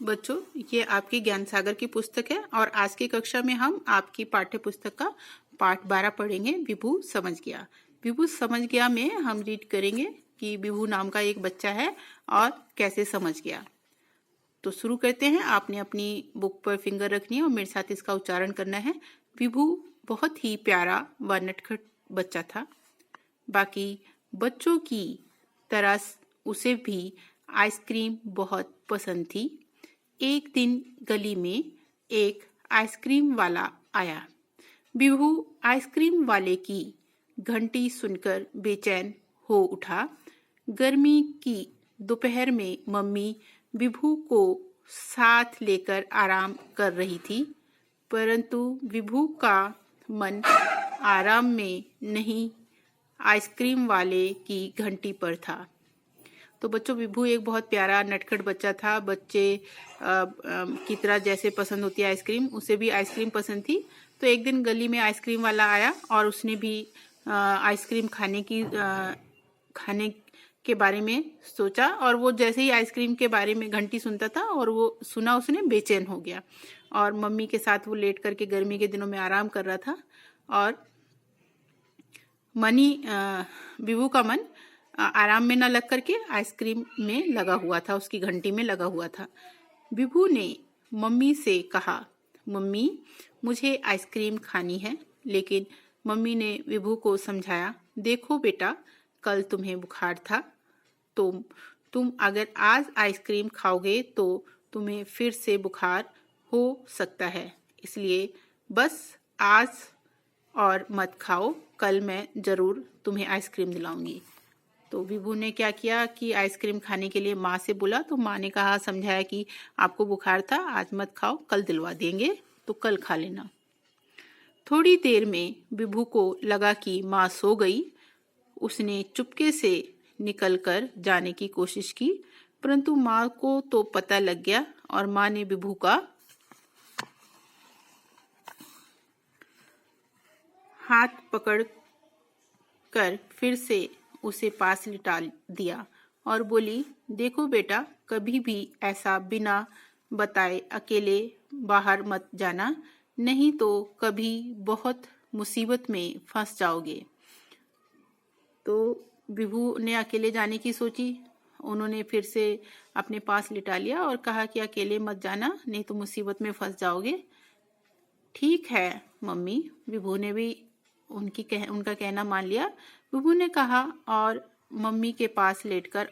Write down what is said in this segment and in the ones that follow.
बच्चों, ये आपकी ज्ञान सागर की पुस्तक है और आज की कक्षा में हम आपकी पाठ्य पुस्तक का पाठ 12 पढ़ेंगे। विभू समझ गया। विभू समझ गया में हम रीड करेंगे कि विभू नाम का एक बच्चा है और कैसे समझ गया। तो शुरू करते हैं। आपने अपनी बुक पर फिंगर रखनी है और मेरे साथ इसका उच्चारण करना है। विभू बहुत ही प्यारा व नटखट बच्चा था। बाकी बच्चों की तरह उसे भी आइसक्रीम बहुत पसंद थी। एक दिन गली में एक आइसक्रीम वाला आया। विभू आइसक्रीम वाले की घंटी सुनकर बेचैन हो उठा। गर्मी की दोपहर में मम्मी विभू को साथ लेकर आराम कर रही थी, परंतु विभू का मन आराम में नहीं, आइसक्रीम वाले की घंटी पर था। तो बच्चों, विभू एक बहुत प्यारा नटखट बच्चा था। बच्चे की तरह जैसे पसंद होती है आइसक्रीम, उसे भी आइसक्रीम पसंद थी। तो एक दिन गली में आइसक्रीम वाला आया और उसने भी आइसक्रीम खाने के बारे में सोचा। और वो जैसे ही आइसक्रीम के बारे में घंटी सुनता था और वो सुना, उसने बेचैन हो गया और मम्मी के साथ वो लेट करके गर्मी के दिनों में आराम कर रहा था। और विभू का मन आराम में न लग करके आइसक्रीम में लगा हुआ था, उसकी घंटी में लगा हुआ था। विभू ने मम्मी से कहा, मम्मी मुझे आइसक्रीम खानी है। लेकिन मम्मी ने विभू को समझाया, देखो बेटा, कल तुम्हें बुखार था। तुम अगर आज आइसक्रीम खाओगे तो तुम्हें फिर से बुखार हो सकता है, इसलिए बस आज और मत खाओ, कल मैं जरूर तुम्हें आइसक्रीम दिलाऊंगी। तो विभू ने क्या किया कि आइसक्रीम खाने के लिए माँ से बोला। तो माँ ने कहा, समझाया कि आपको बुखार था, आज मत खाओ, कल दिलवा देंगे, तो कल खा लेना। थोड़ी देर में विभू को लगा कि माँ सो गई। उसने चुपके से निकलकर जाने की कोशिश की, परंतु माँ को तो पता लग गया और माँ ने विभू का हाथ पकड़ कर फिर से उसे पास लिटा दिया और बोली, देखो बेटा, कभी भी ऐसा बिना बताए अकेले बाहर मत जाना, नहीं तो कभी बहुत मुसीबत में फंस जाओगे। तो विभू ने अकेले जाने की सोची। उन्होंने फिर से अपने पास लिटा लिया और कहा कि अकेले मत जाना, नहीं तो मुसीबत में फंस जाओगे। ठीक है मम्मी, विभू ने भी उनका कहना मान लिया। विभू ने कहा और मम्मी के पास लेटकर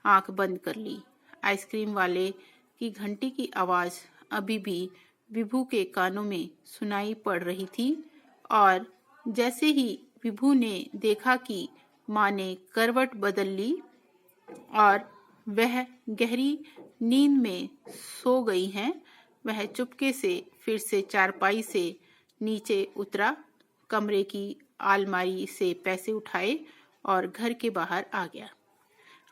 आंख बंद कर ली। आइसक्रीम वाले की घंटी की आवाज अभी भी विभू के कानों में सुनाई पड़ रही थी और जैसे ही विभू ने देखा कि माँ ने करवट बदल ली और वह गहरी नींद में सो गई हैं, वह चुपके से फिर से चारपाई से नीचे उतरा, कमरे की अलमारी से पैसे उठाए और घर के बाहर आ गया।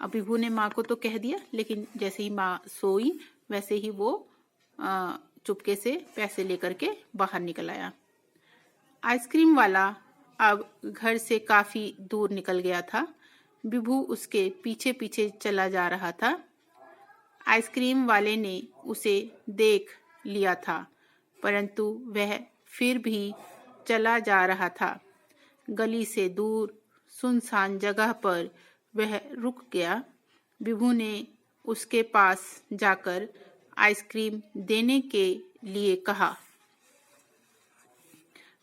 अब विभू ने माँ को तो कह दिया, लेकिन जैसे ही माँ सोई वैसे ही वो चुपके से पैसे लेकर के बाहर निकल आया। आइसक्रीम वाला अब घर से काफी दूर निकल गया था। विभू उसके पीछे पीछे चला जा रहा था। आइसक्रीम वाले ने उसे देख लिया था, परंतु वह फिर भी चला जा रहा था। गली से दूर सुनसान जगह पर वह रुक गया। विभू ने उसके पास जाकर आइसक्रीम देने के लिए कहा।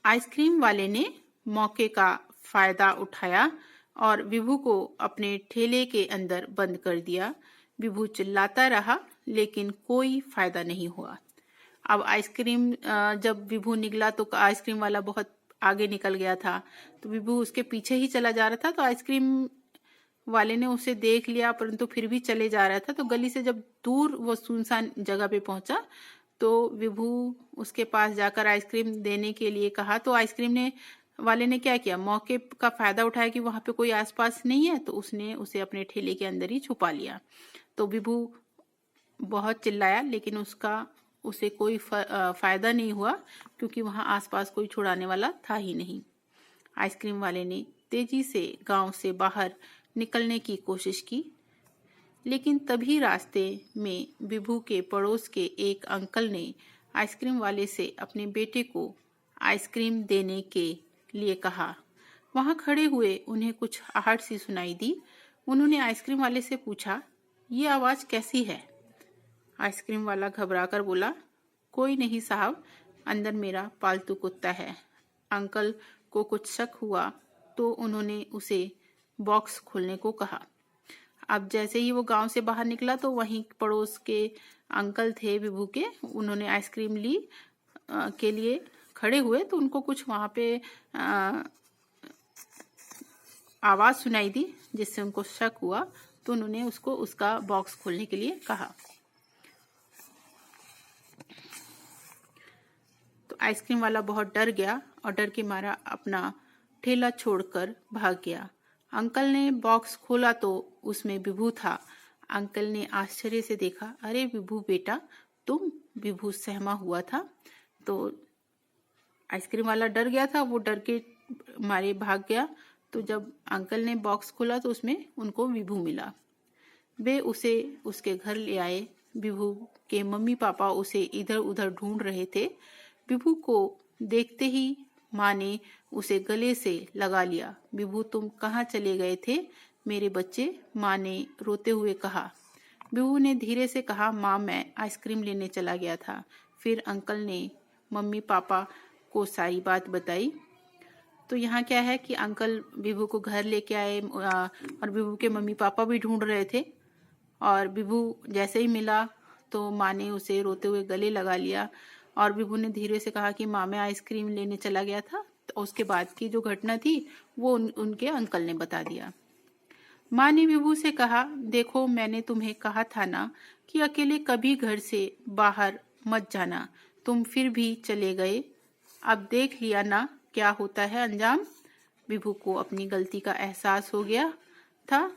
आइसक्रीम वाले ने मौके का फायदा उठाया और विभू को अपने ठेले के अंदर बंद कर दिया। विभू चिल्लाता रहा, लेकिन कोई फायदा नहीं हुआ। अब आइसक्रीम जब विभू निकला तो आइसक्रीम वाला बहुत आगे निकल गया था, तो विभू उसके पीछे ही चला जा रहा था। तो आइसक्रीम वाले ने उसे देख लिया, परंतु फिर भी चले जा रहा था। तो गली से जब दूर वो सुनसान जगह पे पहुंचा तो विभू उसके पास जाकर आइसक्रीम देने के लिए कहा। तो आइसक्रीम वाले ने क्या किया, मौके का फायदा उठाया कि वहां पे कोई आसपास नहीं है, तो उसने उसे अपने ठेले के अंदर ही छुपा लिया। तो विभू बहुत चिल्लाया, लेकिन उसे कोई फायदा नहीं हुआ, क्योंकि वहां आसपास कोई छुड़ाने वाला था ही नहीं। आइसक्रीम वाले ने तेजी से गांव से बाहर निकलने की कोशिश की, लेकिन तभी रास्ते में विभू के पड़ोस के एक अंकल ने आइसक्रीम वाले से अपने बेटे को आइसक्रीम देने के लिए कहा। वहां खड़े हुए उन्हें कुछ आहट सी सुनाई दी। उन्होंने आइसक्रीम वाले से पूछा, ये आवाज कैसी है? आइसक्रीम वाला घबराकर बोला, कोई नहीं साहब, अंदर मेरा पालतू कुत्ता है। अंकल को कुछ शक हुआ तो उन्होंने उसे बॉक्स खोलने को कहा। अब जैसे ही वो गांव से बाहर निकला तो वहीं पड़ोस के अंकल थे विभू के, उन्होंने आइसक्रीम ली के लिए खड़े हुए तो उनको कुछ वहां पे आवाज सुनाई दी जिससे उनको शक हुआ, तो उन्होंने उसको उसका बॉक्स खोलने के लिए कहा। तो आइसक्रीम वाला बहुत डर गया और डर के मारा अपना ठेला छोड़कर भाग गया। अंकल ने बॉक्स खोला तो उसमें विभू था। अंकल ने आश्चर्य से देखा, अरे विभू बेटा, तुम? विभू सहमा हुआ था। तो आइसक्रीम वाला डर गया था, वो डर के मारे भाग गया। तो जब अंकल ने बॉक्स खोला तो उसमें उनको विभू मिला। वे उसे उसके घर ले आए। विभू के मम्मी पापा उसे इधर उधर ढूंढ रहे थे। विभू को देखते ही माँ ने उसे गले से लगा लिया। विभू, तुम कहाँ चले गए थे मेरे बच्चे? माँ ने रोते हुए कहा। विभू ने धीरे से कहा, माँ मैं आइसक्रीम लेने चला गया था। फिर अंकल ने मम्मी पापा को सारी बात बताई। तो यहाँ क्या है कि अंकल विभू को घर लेके आए और विभू के मम्मी पापा भी ढूंढ रहे थे। और विभू जैसे ही मिला तो माँ ने उसे रोते हुए गले लगा लिया और विभू ने धीरे से कहा कि माँ मैं आइसक्रीम लेने चला गया था। तो उसके बाद की जो घटना थी वो उनके अंकल ने बता दिया। माँ ने विभू से कहा, देखो मैंने तुम्हें कहा था ना कि अकेले कभी घर से बाहर मत जाना, तुम फिर भी चले गए। अब देख लिया ना क्या होता है अंजाम। विभू को अपनी गलती का एहसास हो गया था।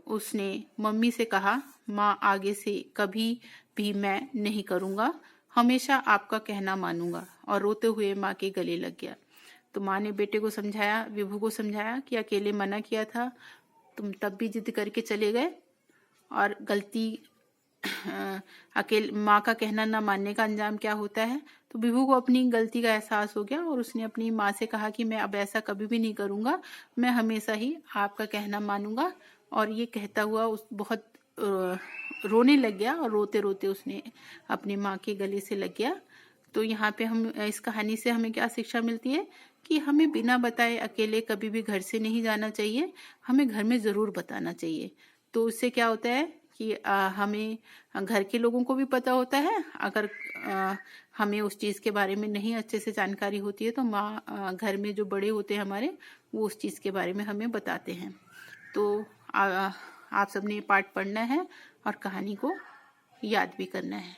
उसने मम्मी से कहा, माँ आगे से कभी भी मैं नहीं करूँगा, हमेशा आपका कहना मानूंगा। और रोते हुए माँ के गले लग गया। तो माँ ने बेटे को समझाया, विभू को समझाया कि अकेले मना किया था, तुम तब भी जिद करके चले गए और गलती अकेले माँ का कहना ना मानने का अंजाम क्या होता है। तो विभू को अपनी गलती का एहसास हो गया और उसने अपनी माँ से कहा कि मैं अब ऐसा कभी भी नहीं करूँगा, मैं हमेशा ही आपका कहना मानूंगा। और ये कहता हुआ उस बहुत रोने लग गया और रोते रोते उसने अपनी माँ के गले से लग गया। तो यहाँ पे हम इस कहानी से हमें क्या शिक्षा मिलती है कि हमें बिना बताए अकेले कभी भी घर से नहीं जाना चाहिए, हमें घर में ज़रूर बताना चाहिए। तो उससे क्या होता है कि हमें घर के लोगों को भी पता होता है। अगर हमें उस चीज़ के बारे में नहीं अच्छे से जानकारी होती है तो माँ घर में जो बड़े होते हैं हमारे, वो उस चीज़ के बारे में हमें बताते हैं। तो आप सबने ये पाठ पढ़ना है और कहानी को याद भी करना है।